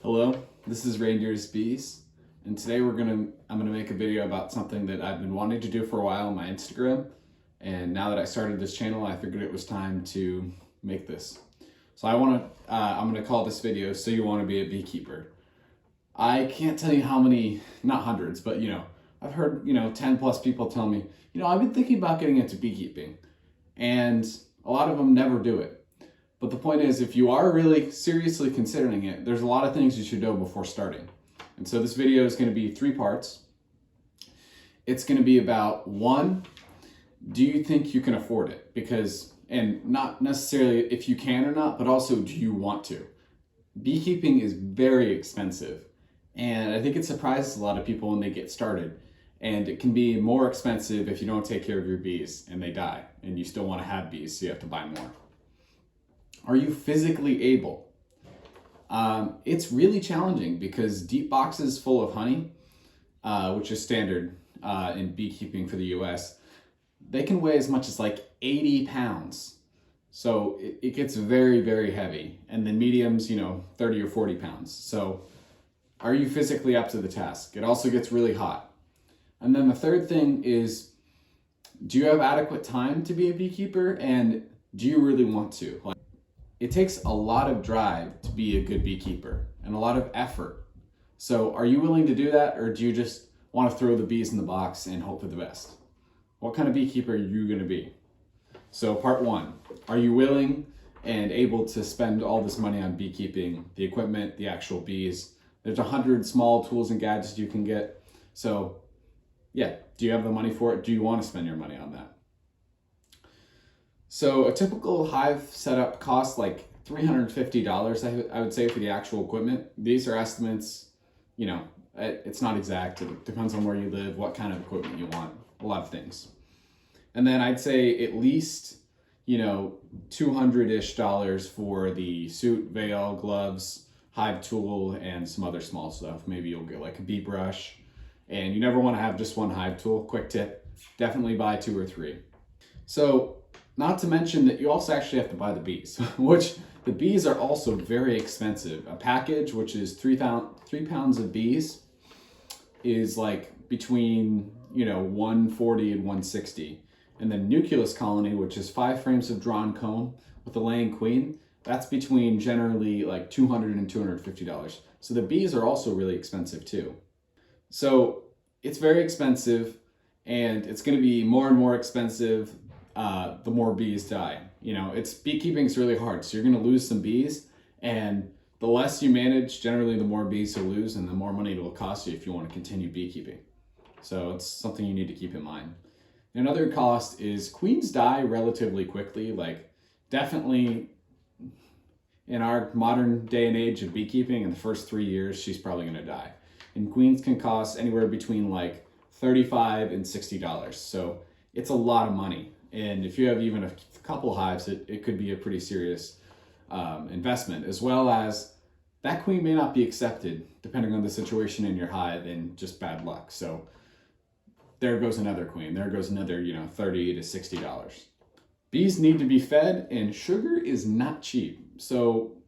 Hello, this is Reindeer's Bees, and today I'm gonna make a video about something that I've been wanting to do for a while on my Instagram, and now that I started this channel, I figured it was time to make this. So I'm gonna call this video "So You Want to Be a Beekeeper." I can't tell you how many, not hundreds, but I've heard 10 plus people tell me, I've been thinking about getting into beekeeping, and a lot of them never do it. But the point is, if you are really seriously considering it, there's a lot of things you should know before starting. And so this video is going to be 3 parts. It's going to be about 1, do you think you can afford it? And not necessarily if you can or not, but also do you want to? Beekeeping is very expensive. And I think it surprises a lot of people when they get started. And it can be more expensive if you don't take care of your bees and they die. And you still want to have bees, so you have to buy more. Are you physically able? It's really challenging because deep boxes full of honey, which is standard in beekeeping for the US, they can weigh as much as like 80 pounds. So it gets very, very heavy. And then mediums, 30 or 40 pounds. So are you physically up to the task? It also gets really hot. And then the third thing is, do you have adequate time to be a beekeeper? And do you really want to? It takes a lot of drive to be a good beekeeper and a lot of effort. So are you willing to do that, or do you just want to throw the bees in the box and hope for the best? What kind of beekeeper are you going to be? So part 1, are you willing and able to spend all this money on beekeeping, the equipment, the actual bees? There's 100 small tools and gadgets you can get. So yeah, do you have the money for it? Do you want to spend your money on that? So a typical hive setup costs like $350, I would say, for the actual equipment. These are estimates, it's not exact. It depends on where you live, what kind of equipment you want, a lot of things. And then I'd say at least, $200-ish for the suit, veil, gloves, hive tool, and some other small stuff. Maybe you'll get like a bee brush. And you never want to have just one hive tool. Quick tip, definitely buy 2 or 3. So, not to mention that you also actually have to buy the bees, which the bees are also very expensive. A package, which is 3 pounds of bees, is like between, 140 and 160. And then nucleus colony, which is 5 frames of drawn comb with a laying queen, that's between generally like $200 and $250. So the bees are also really expensive too. So it's very expensive, and it's going to be more and more expensive the more bees die. Beekeeping is really hard, so you're going to lose some bees, and the less you manage, generally the more bees you'll lose and the more money it will cost you if you want to continue beekeeping. So it's something you need to keep in mind. Another cost is queens die relatively quickly, like definitely in our modern day and age of beekeeping, in the first 3 years, she's probably going to die. And queens can cost anywhere between like $35 and $60. So it's a lot of money. And if you have even a couple hives, it could be a pretty serious investment, as well as that queen may not be accepted depending on the situation in your hive and just bad luck. So there goes another queen. There goes another, $30 to $60. Bees need to be fed, and sugar is not cheap. So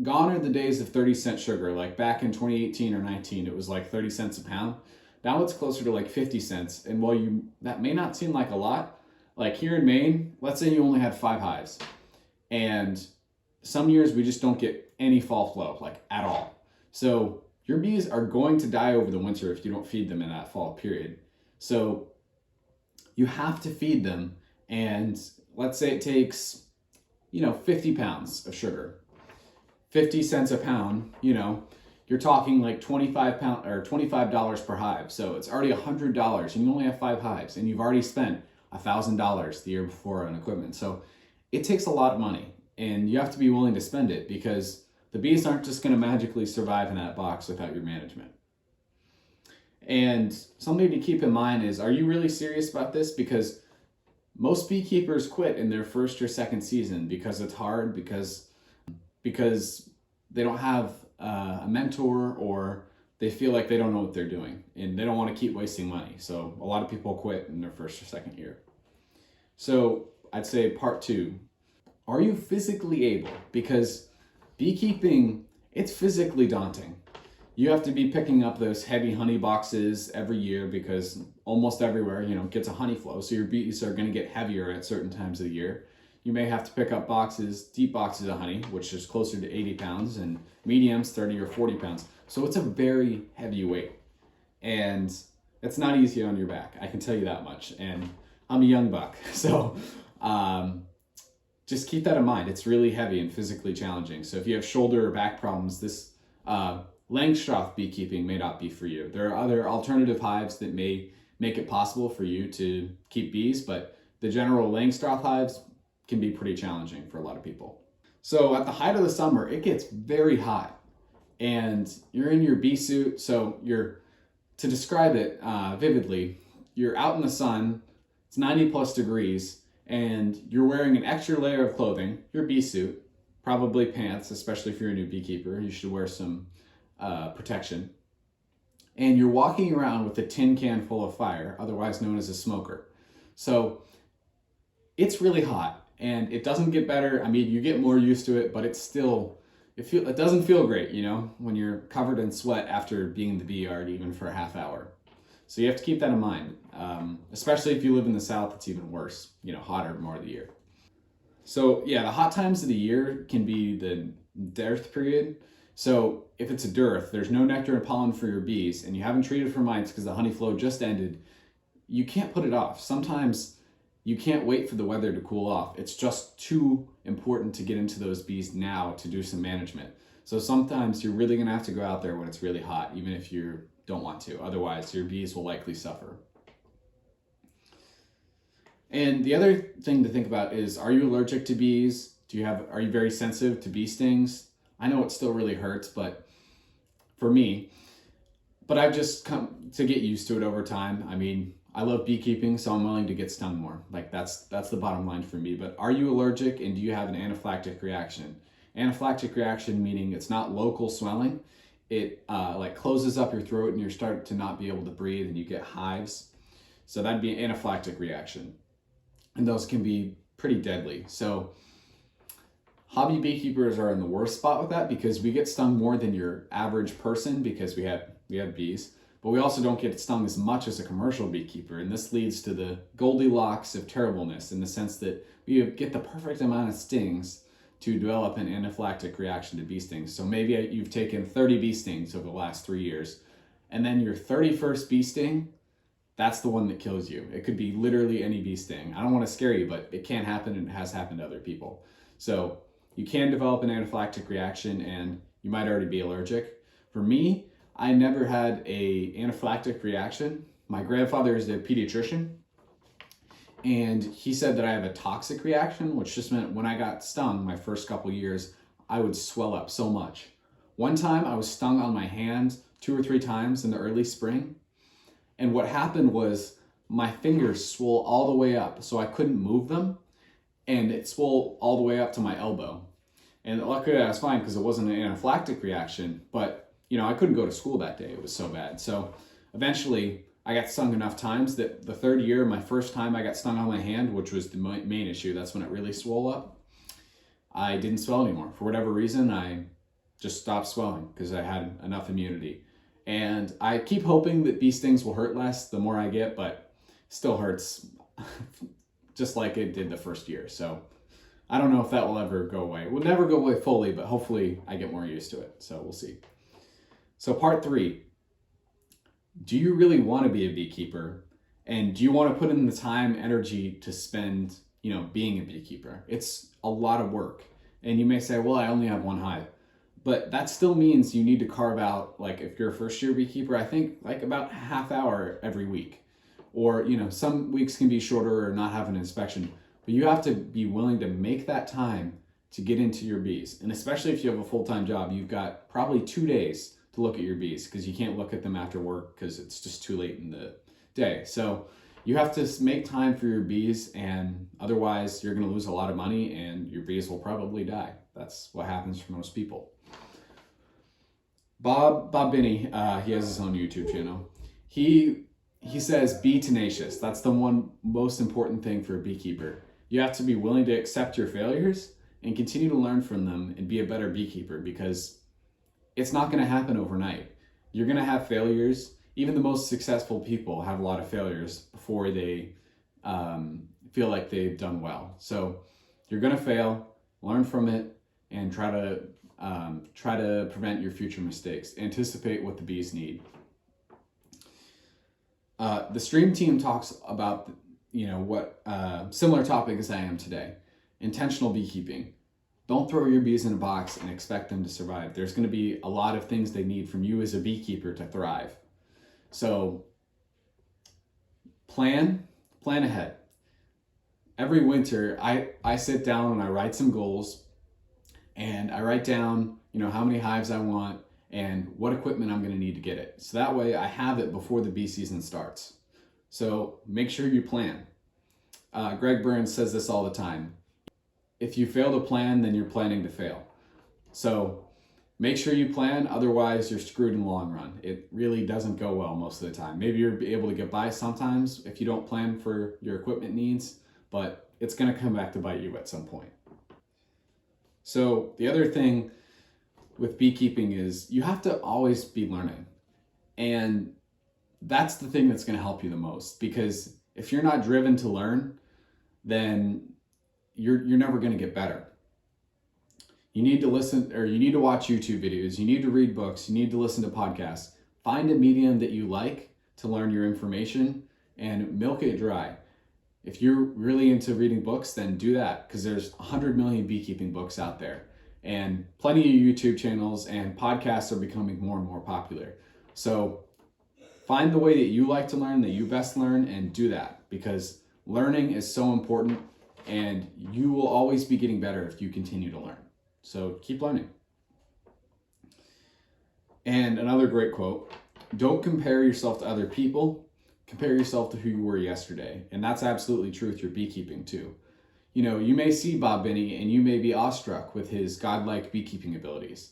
gone are the days of 30-cent sugar. Like back in 2018 or 19, it was like 30 cents a pound. Now it's closer to like 50 cents. And while that may not seem like a lot, like here in Maine, let's say you only had 5 hives, and some years we just don't get any fall flow, like at all. So your bees are going to die over the winter if you don't feed them in that fall period. So you have to feed them, and let's say it takes, 50 pounds of sugar, 50 cents a pound, you're talking like $25 per hive. So it's already $100, and you only have 5 hives, and you've already spent $1,000 the year before on equipment. So it takes a lot of money, and you have to be willing to spend it, because the bees aren't just going to magically survive in that box without your management. And something to keep in mind is, are you really serious about this? Because most beekeepers quit in their first or second season because it's hard, because they don't have a mentor, or they feel like they don't know what they're doing and they don't want to keep wasting money. So a lot of people quit in their first or second year. So I'd say part 2, are you physically able? Because beekeeping, it's physically daunting. you have to be picking up those heavy honey boxes every year because almost everywhere, gets a honey flow. So your bees are going to get heavier at certain times of the year. You may have to pick up deep boxes of honey, which is closer to 80 pounds, and mediums, 30 or 40 pounds. So it's a very heavy weight. And it's not easy on your back, I can tell you that much. And I'm a young buck, so just keep that in mind. It's really heavy and physically challenging. So if you have shoulder or back problems, this Langstroth beekeeping may not be for you. There are other alternative hives that may make it possible for you to keep bees, but the general Langstroth hives can be pretty challenging for a lot of people. So at the height of the summer, it gets very hot and you're in your bee suit. So to describe it vividly, you're out in the sun, it's 90 plus degrees, and you're wearing an extra layer of clothing, your bee suit, probably pants, especially if you're a new beekeeper, you should wear some protection. And you're walking around with a tin can full of fire, otherwise known as a smoker. So it's really hot and it doesn't get better. I mean, you get more used to it, but it's still, it doesn't feel great, when you're covered in sweat after being in the bee yard even for a half hour. So you have to keep that in mind, especially if you live in the South, it's even worse, hotter more of the year. So yeah, the hot times of the year can be the dearth period. So if it's a dearth, there's no nectar and pollen for your bees, and you haven't treated for mites because the honey flow just ended, you can't put it off. Sometimes you can't wait for the weather to cool off. It's just too important to get into those bees now to do some management. So sometimes you're really gonna have to go out there when it's really hot, even if you don't want to. Otherwise, your bees will likely suffer. And the other thing to think about is, are you allergic to bees? Are you very sensitive to bee stings? I know it still really hurts, but for me, I've just come to get used to it over time. I mean, I love beekeeping, so I'm willing to get stung more. Like that's the bottom line for me. But are you allergic and do you have an anaphylactic reaction? Anaphylactic reaction meaning it's not local swelling. It like closes up your throat and you start to not be able to breathe and you get hives. So that'd be an anaphylactic reaction. And those can be pretty deadly. So hobby beekeepers are in the worst spot with that because we get stung more than your average person because we have bees, but we also don't get stung as much as a commercial beekeeper. And this leads to the Goldilocks of terribleness in the sense that we get the perfect amount of stings to develop an anaphylactic reaction to bee stings. So maybe you've taken 30 bee stings over the last 3 years, and then your 31st bee sting, that's the one that kills you. It could be literally any bee sting. I don't want to scare you, but it can happen and it has happened to other people. So you can develop an anaphylactic reaction and you might already be allergic. For me, I never had a anaphylactic reaction. My grandfather is a pediatrician and he said that I have a toxic reaction, which just meant when I got stung my first couple years, I would swell up so much. One time I was stung on my hand 2 or 3 times in the early spring. And what happened was my fingers swole all the way up so I couldn't move them. And it swole all the way up to my elbow. And luckily I was fine because it wasn't an anaphylactic reaction, but I couldn't go to school that day. It was so bad. So eventually I got stung enough times that the 3rd year, my first time I got stung on my hand, which was the main issue, that's when it really swole up, I didn't swell anymore. For whatever reason, I just stopped swelling because I had enough immunity. And I keep hoping that bee stings will hurt less the more I get, but still hurts just like it did the first year. So I don't know if that will ever go away. It will never go away fully, but hopefully I get more used to it. So we'll see. So part 3, do you really want to be a beekeeper? And do you want to put in the time, energy to spend, being a beekeeper? It's a lot of work. And you may say, well, I only have 1 hive. But that still means you need to carve out, like if you're a first year beekeeper, I think like about a half hour every week. Or, some weeks can be shorter or not have an inspection. But you have to be willing to make that time to get into your bees. And especially if you have a full-time job, you've got probably 2 days to look at your bees because you can't look at them after work because it's just too late in the day. So you have to make time for your bees, and otherwise you're going to lose a lot of money and your bees will probably die. That's what happens for most people. Bob Binney, he has his own YouTube channel. He says, be tenacious. That's the one most important thing for a beekeeper. You have to be willing to accept your failures and continue to learn from them and be a better beekeeper because it's not going to happen overnight. You're going to have failures. Even the most successful people have a lot of failures before they feel like they've done well. So you're going to fail, learn from it, and try to prevent your future mistakes. Anticipate what the bees need. The stream team talks about what similar topic as I am today: intentional beekeeping. Don't throw your bees in a box and expect them to survive. There's going to be a lot of things they need from you as a beekeeper to thrive. So plan ahead. Every winter, I sit down and I write some goals, and I write down, how many hives I want and what equipment I'm going to need to get it. So that way I have it before the bee season starts. So make sure you plan. Greg Burns says this all the time. If you fail to plan, then you're planning to fail. So make sure you plan, otherwise you're screwed in the long run. It really doesn't go well most of the time. Maybe you're able to get by sometimes if you don't plan for your equipment needs, but it's going to come back to bite you at some point. So the other thing with beekeeping is you have to always be learning. And that's the thing that's going to help you the most, because if you're not driven to learn, then you're never going to get better. You need to listen, or you need to watch YouTube videos, you need to read books, you need to listen to podcasts. Find a medium that you like to learn your information and milk it dry. If you're really into reading books, then do that, because there's 100 million beekeeping books out there, and plenty of YouTube channels and podcasts are becoming more and more popular. So find the way that you like to learn, that you best learn, and do that, because learning is so important, and you will always be getting better if you continue to learn. So keep learning. And another great quote: don't compare yourself to other people, compare yourself to who you were yesterday. And that's absolutely true with your beekeeping too. You may see Bob Binney and you may be awestruck with his godlike beekeeping abilities.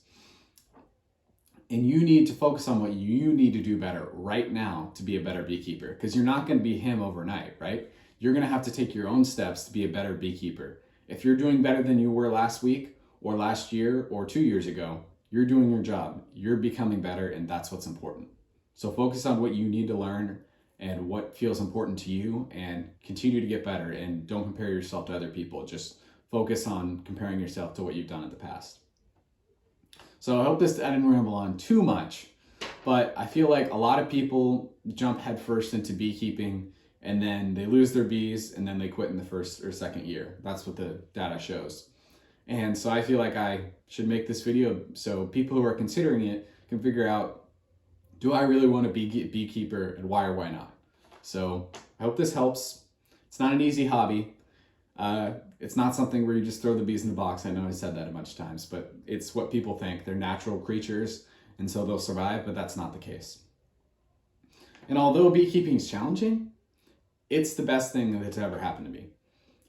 And you need to focus on what you need to do better right now to be a better beekeeper, because you're not going to be him overnight, right? You're going to have to take your own steps to be a better beekeeper. If you're doing better than you were last week or last year or 2 years ago, you're doing your job. You're becoming better, and that's what's important. So focus on what you need to learn and what feels important to you, and continue to get better, and don't compare yourself to other people. Just focus on comparing yourself to what you've done in the past. So I hope I didn't ramble on too much, but I feel like a lot of people jump headfirst into beekeeping and then they lose their bees and then they quit in the first or second year. That's what the data shows. And so I feel like I should make this video so people who are considering it can figure out, do I really want to be a beekeeper, and why or why not? So I hope this helps. It's not an easy hobby. It's not something where you just throw the bees in the box. I know I said that a bunch of times, but it's what people think. They're natural creatures, and so they'll survive, but that's not the case. And although beekeeping is challenging, it's the best thing that's ever happened to me.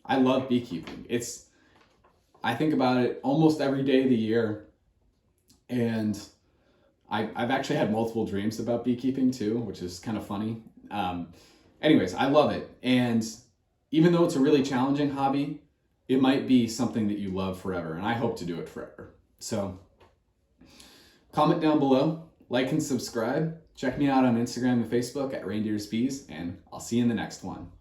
I love beekeeping. I think about it almost every day of the year, and I've actually had multiple dreams about beekeeping too, which is kind of funny. Anyways, I love it. And even though it's a really challenging hobby, it might be something that you love forever, and I hope to do it forever. So comment down below, like and subscribe. Check me out on Instagram and Facebook at Reindeers Bees, and I'll see you in the next one.